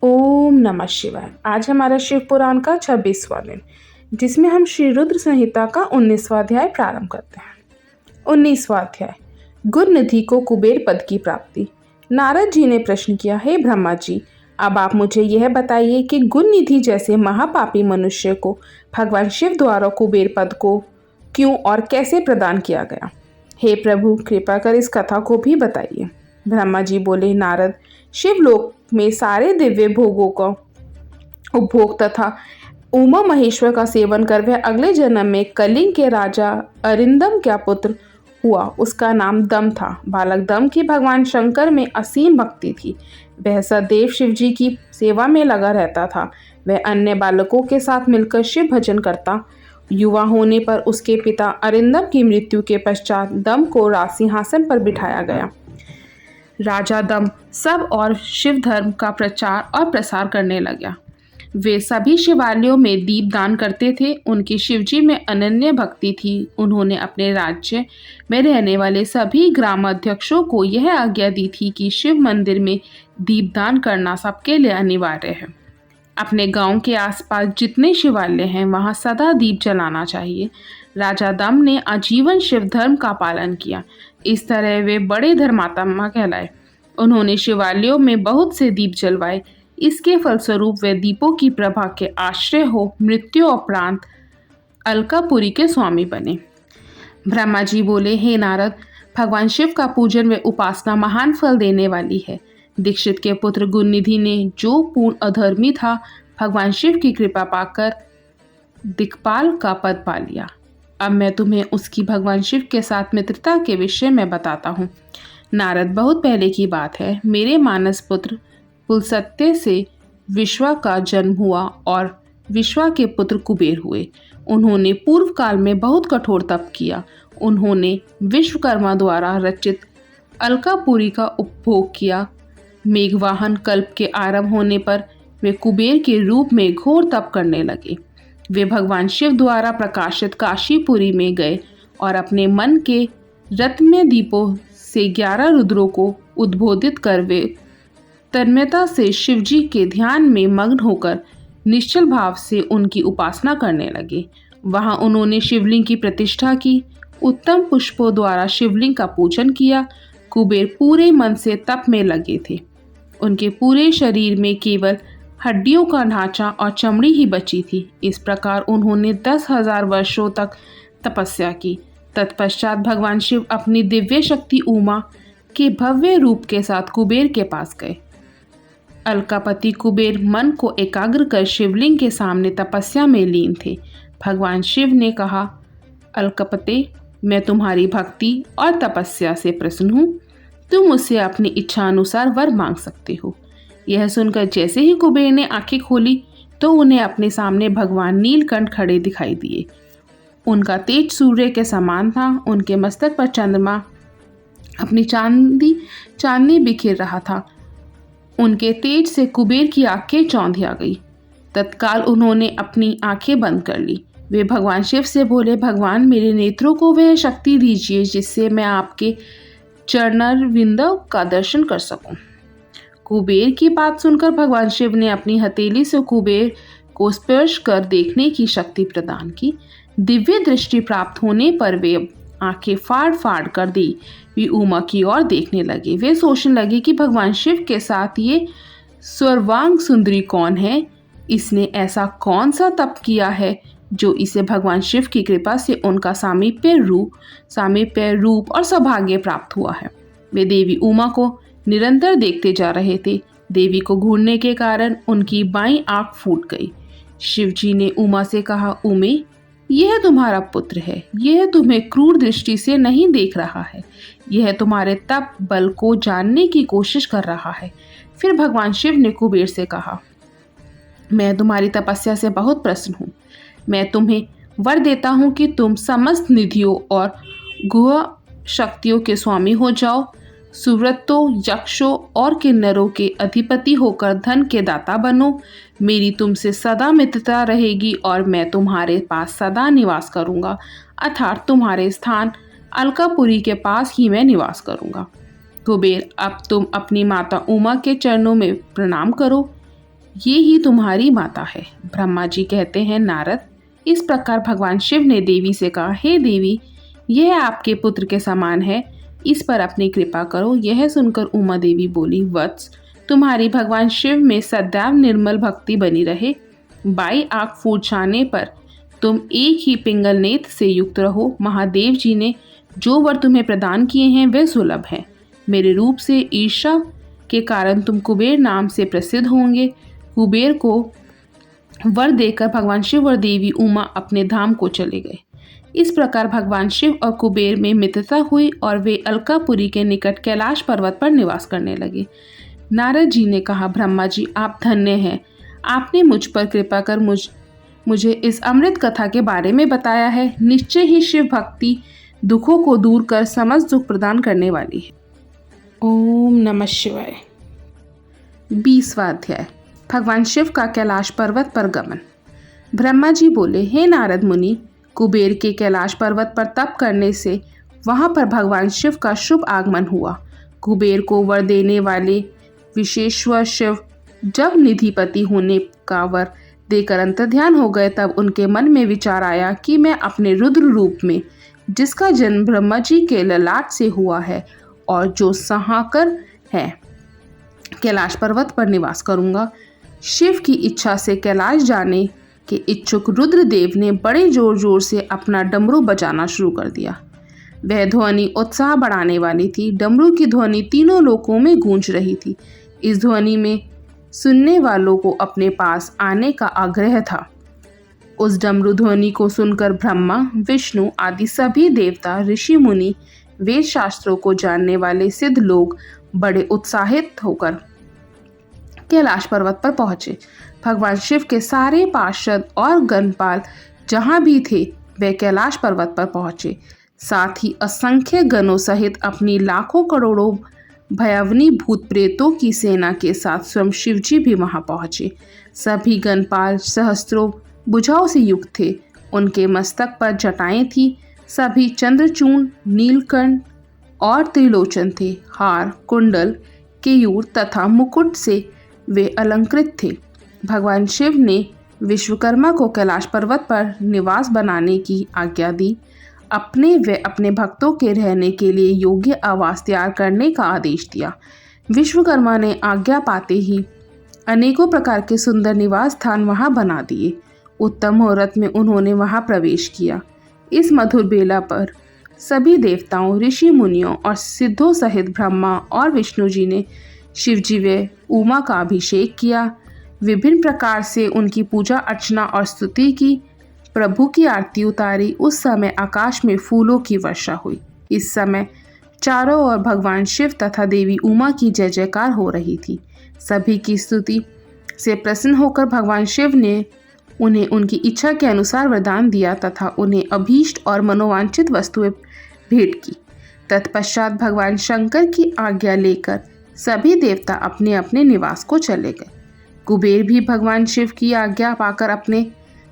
ओम नमः शिवाय। आज हमारा शिव पुराण का 26वां दिन, जिसमें हम श्री रुद्र संहिता का 19वां अध्याय प्रारंभ करते हैं। 19वां अध्याय, गुण निधि को कुबेर पद की प्राप्ति। नारद जी ने प्रश्न किया, हे ब्रह्मा जी, अब आप मुझे यह बताइए कि गुण निधि जैसे महापापी मनुष्य को भगवान शिव द्वारा कुबेर पद को क्यों और कैसे प्रदान किया गया। हे प्रभु, कृपा कर इस कथा को भी बताइए। ब्रह्मा जी बोले, नारद, शिवलोक में सारे दिव्य भोगों का उपभोग तथा उमा महेश्वर का सेवन कर वह अगले जन्म में कलिंग के राजा अरिंदम का पुत्र हुआ। उसका नाम दम था। बालक दम की भगवान शंकर में असीम भक्ति थी। वह सदैव शिव जी की सेवा में लगा रहता था। वह अन्य बालकों के साथ मिलकर शिव भजन करता। युवा होने पर उसके पिता अरिंदम की मृत्यु के पश्चात दम को राज सिंहासन पर बिठाया गया। राजा दम सब और शिव धर्म का प्रचार और प्रसार करने लगा। वे सभी शिवालयों में दीप दान करते थे। उनकी शिवजी में अनन्य भक्ति थी। उन्होंने अपने राज्य में रहने वाले सभी ग्रामाध्यक्षों को यह आज्ञा दी थी कि शिव मंदिर में दीपदान करना सबके लिए अनिवार्य है। अपने गांव के आसपास जितने शिवालय हैं वहां सदा दीप जलाना चाहिए। राजा दम ने आजीवन शिव धर्म का पालन किया। इस तरह वे बड़े धर्मात्मा कहलाए। उन्होंने शिवालयों में बहुत से दीप जलवाए। इसके फलस्वरूप वे दीपों की प्रभा के आश्रय हो मृत्यु उपरांत अलकापुरी के स्वामी बने। ब्रह्मा जी बोले, हे नारद, भगवान शिव का पूजन व उपासना महान फल देने वाली है। दीक्षित के पुत्र गुणनिधि ने, जो पूर्ण अधर्मी था, भगवान शिव की कृपा पाकर दिक्पाल का पद पा लिया। अब मैं तुम्हें उसकी भगवान शिव के साथ मित्रता के विषय में बताता हूँ। नारद, बहुत पहले की बात है। मेरे मानस पुत्र पुलस्त्य से विश्वा का जन्म हुआ और विश्वा के पुत्र कुबेर हुए। उन्होंने पूर्व काल में बहुत कठोर तप किया। उन्होंने विश्वकर्मा द्वारा रचित अलकापुरी का उपभोग किया। मेघवाहन कल्प के आरंभ होने पर वे कुबेर के रूप में घोर तप करने लगे। वे भगवान शिव द्वारा प्रकाशित काशीपुरी में गए और अपने मन के रत्नमय दीपों से 11 रुद्रों को उद्बोधित कर वे तन्मयता से शिवजी के ध्यान में मग्न होकर निश्चल भाव से उनकी उपासना करने लगे। वहां उन्होंने शिवलिंग की प्रतिष्ठा की। उत्तम पुष्पों द्वारा शिवलिंग का पूजन किया। कुबेर पूरे मन से तप में लगे थे। उनके पूरे शरीर में केवल हड्डियों का ढांचा और चमड़ी ही बची थी। इस प्रकार उन्होंने 10,000 वर्षों तक तपस्या की। तत्पश्चात भगवान शिव अपनी दिव्य शक्ति उमा के भव्य रूप के साथ कुबेर के पास गए। अलकापति कुबेर मन को एकाग्र कर शिवलिंग के सामने तपस्या में लीन थे। भगवान शिव ने कहा, अलकापते, मैं तुम्हारी भक्ति और तपस्या से प्रसन्न हूँ। तुम मुझसे अपनी इच्छा अनुसार वर मांग सकते हो। यह सुनकर जैसे ही कुबेर ने आंखें खोली तो उन्हें अपने सामने भगवान नीलकंठ खड़े दिखाई दिए। उनका तेज सूर्य के समान था। उनके मस्तक पर चंद्रमा अपनी चांदनी बिखेर रहा था। उनके तेज से कुबेर की आंखें चौंधिया गई। तत्काल उन्होंने अपनी आंखें बंद कर ली। वे भगवान शिव से बोले, भगवान, मेरे नेत्रों को वह शक्ति दीजिए जिससे मैं आपके चरणरविंदों का दर्शन कर सकूं। कुबेर की बात सुनकर भगवान शिव ने अपनी हथेली से कुबेर को स्पर्श कर देखने की शक्ति प्रदान की। दिव्य दृष्टि प्राप्त होने पर वे आंखें फाड़ फाड़ कर देवी उमा की ओर देखने लगे। वे सोचने लगे कि भगवान शिव के साथ ये सर्वांग सुंदरी कौन है। इसने ऐसा कौन सा तप किया है जो इसे भगवान शिव की कृपा से उनका सामीप्य रूप और सौभाग्य प्राप्त हुआ है। वे देवी उमा को निरंतर देखते जा रहे थे। देवी को घूरने के कारण उनकी बाईं आंख फूट गई। शिवजी ने उमा से कहा, उमे, यह तुम्हारा पुत्र है। यह तुम्हें क्रूर दृष्टि से नहीं देख रहा है। यह तुम्हारे तप बल को जानने की कोशिश कर रहा है। फिर भगवान शिव ने कुबेर से कहा, मैं तुम्हारी तपस्या से बहुत प्रसन्न हूँ। मैं तुम्हें वर देता हूँ कि तुम समस्त निधियों और गुह शक्तियों के स्वामी हो जाओ। सुव्रतों, यक्षों और किन्नरों के अधिपति होकर धन के दाता बनो। मेरी तुमसे सदा मित्रता रहेगी और मैं तुम्हारे पास सदा निवास करूंगा, अर्थात तुम्हारे स्थान अलकापुरी के पास ही मैं निवास करूंगा। कुबेर, अब तुम अपनी माता उमा के चरणों में प्रणाम करो। ये ही तुम्हारी माता है। ब्रह्मा जी कहते हैं, नारद, इस प्रकार भगवान शिव ने देवी से कहा, हे देवी, यह आपके पुत्र के समान है, इस पर अपनी कृपा करो। यह सुनकर उमा देवी बोली, वत्स, तुम्हारी भगवान शिव में सदैव निर्मल भक्ति बनी रहे। बाई आँख फूट जाने पर तुम एक ही पिंगल नेत्र से युक्त रहो। महादेव जी ने जो वर तुम्हें प्रदान किए हैं वे सुलभ हैं। मेरे रूप से ईर्ष्या के कारण तुम कुबेर नाम से प्रसिद्ध होंगे। कुबेर को वर देकर भगवान शिव और देवी उमा अपने धाम को चले गए। इस प्रकार भगवान शिव और कुबेर में मित्रता हुई और वे अलकापुरी के निकट कैलाश पर्वत पर निवास करने लगे। नारद जी ने कहा, ब्रह्मा जी, आप धन्य हैं। आपने मुझ पर कृपा कर मुझे इस अमृत कथा के बारे में बताया है। निश्चय ही शिव भक्ति दुखों को दूर कर समस्त दुख प्रदान करने वाली है। ओम नमः शिवाय। 20वां अध्याय, भगवान शिव का कैलाश पर्वत पर गमन। ब्रह्मा जी बोले, हे नारद मुनि, कुबेर के कैलाश पर्वत पर तप करने से वहां पर भगवान शिव का शुभ आगमन हुआ। कुबेर को वर देने वाले विश्वेश्वर शिव जब निधिपति होने का वर देकर अंतर्ध्यान हो गए, तब उनके मन में विचार आया कि मैं अपने रुद्र रूप में, जिसका जन्म ब्रह्मा जी के ललाट से हुआ है और जो सहाकर है, कैलाश पर्वत पर निवास करूंगा। शिव की इच्छा से कैलाश जाने के इच्छुक रुद्रदेव ने बड़े जोर जोर से अपना डमरू बजाना शुरू कर दिया। वह ध्वनि उत्साह बढ़ाने वाली थी। डमरू की ध्वनि तीनों लोकों में गूंज रही थी। इस ध्वनि में सुनने वालों को अपने पास आने का आग्रह था। उस डमरू ध्वनि को सुनकर ब्रह्मा, विष्णु आदि सभी देवता, ऋषि मुनि, वेद शास्त्रों को जानने वाले सिद्ध लोग बड़े उत्साहित होकर कैलाश पर्वत पर पहुंचे। भगवान शिव के सारे पार्षद और गणपाल जहां भी थे, वे कैलाश पर्वत पर पहुंचे। साथ ही असंख्य गणों सहित अपनी लाखों करोड़ों भयावनी भूत प्रेतों की सेना के साथ स्वयं शिवजी भी वहां पहुंचे। सभी गणपाल सहस्त्रों भुजाओं से युक्त थे। उनके मस्तक पर जटाएं थी। सभी चंद्रचूर्ण, नीलकंठ और त्रिलोचन थे। हार, कुंडल, केयूर तथा मुकुट से वे अलंकृत थे। भगवान शिव ने विश्वकर्मा को कैलाश पर्वत पर निवास बनाने की आज्ञा दी। अपने व अपने भक्तों के रहने के लिए योग्य आवास तैयार करने का आदेश दिया। विश्वकर्मा ने आज्ञा पाते ही अनेकों प्रकार के सुंदर निवास स्थान वहां बना दिए। उत्तम मुहूर्त में उन्होंने वहां प्रवेश किया। इस मधुर बेला पर सभी देवताओं, ऋषि मुनियों और सिद्धों सहित ब्रह्मा और विष्णु जी ने शिवजी व उमा का अभिषेक किया। विभिन्न प्रकार से उनकी पूजा अर्चना और स्तुति की। प्रभु की आरती उतारी। उस समय आकाश में फूलों की वर्षा हुई। इस समय चारों ओर भगवान शिव तथा देवी उमा की जय जयकार हो रही थी। सभी की स्तुति से प्रसन्न होकर भगवान शिव ने उन्हें उनकी इच्छा के अनुसार वरदान दिया तथा उन्हें अभीष्ट और मनोवांछित वस्तुएं भेंट की। तत्पश्चात भगवान शंकर की आज्ञा लेकर सभी देवता अपने अपने निवास को चले गए। कुबेर भी भगवान शिव की आज्ञा पाकर अपने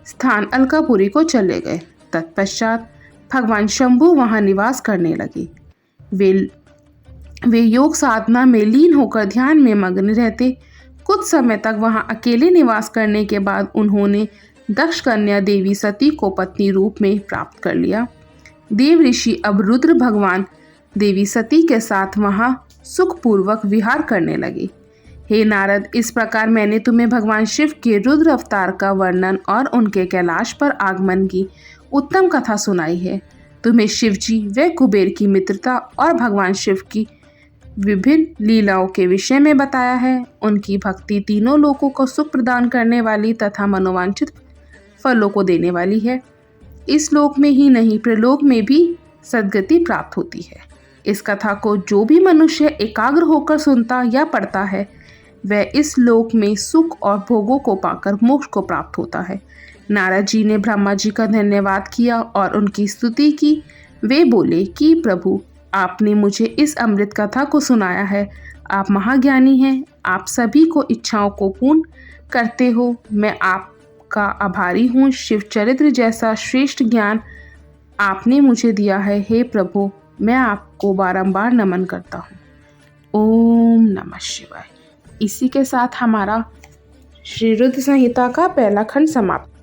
स्थान अलकापुरी को चले गए। तत्पश्चात भगवान शंभु वहां निवास करने लगे। वे योग साधना में लीन होकर ध्यान में मग्न रहते। कुछ समय तक वहां अकेले निवास करने के बाद उन्होंने दक्ष कन्या देवी सती को पत्नी रूप में प्राप्त कर लिया। देव ऋषि अब रुद्र भगवान देवी सती के साथ वहां सुखपूर्वक विहार करने लगे। हे नारद, इस प्रकार मैंने तुम्हें भगवान शिव के रुद्र अवतार का वर्णन और उनके कैलाश पर आगमन की उत्तम कथा सुनाई है। तुम्हें शिवजी व कुबेर की मित्रता और भगवान शिव की विभिन्न लीलाओं के विषय में बताया है। उनकी भक्ति तीनों लोकों को सुख प्रदान करने वाली तथा मनोवांछित फलों को देने वाली है। इस लोक में ही नहीं, प्रलोक में भी सद्गति प्राप्त होती है। इस कथा को जो भी मनुष्य एकाग्र होकर सुनता या पढ़ता है, वह इस लोक में सुख और भोगों को पाकर मोक्ष को प्राप्त होता है। नारद जी ने ब्रह्मा जी का धन्यवाद किया और उनकी स्तुति की। वे बोले कि प्रभु, आपने मुझे इस अमृत कथा को सुनाया है। आप महाज्ञानी हैं। आप सभी को इच्छाओं को पूर्ण करते हो। मैं आपका आभारी हूँ। शिव चरित्र जैसा श्रेष्ठ ज्ञान आपने मुझे दिया है। हे प्रभु, मैं आपको बारंबार नमन करता हूँ। ओम नमः शिवाय। इसी के साथ हमारा श्री रुद्र संहिता का पहला खंड समाप्त।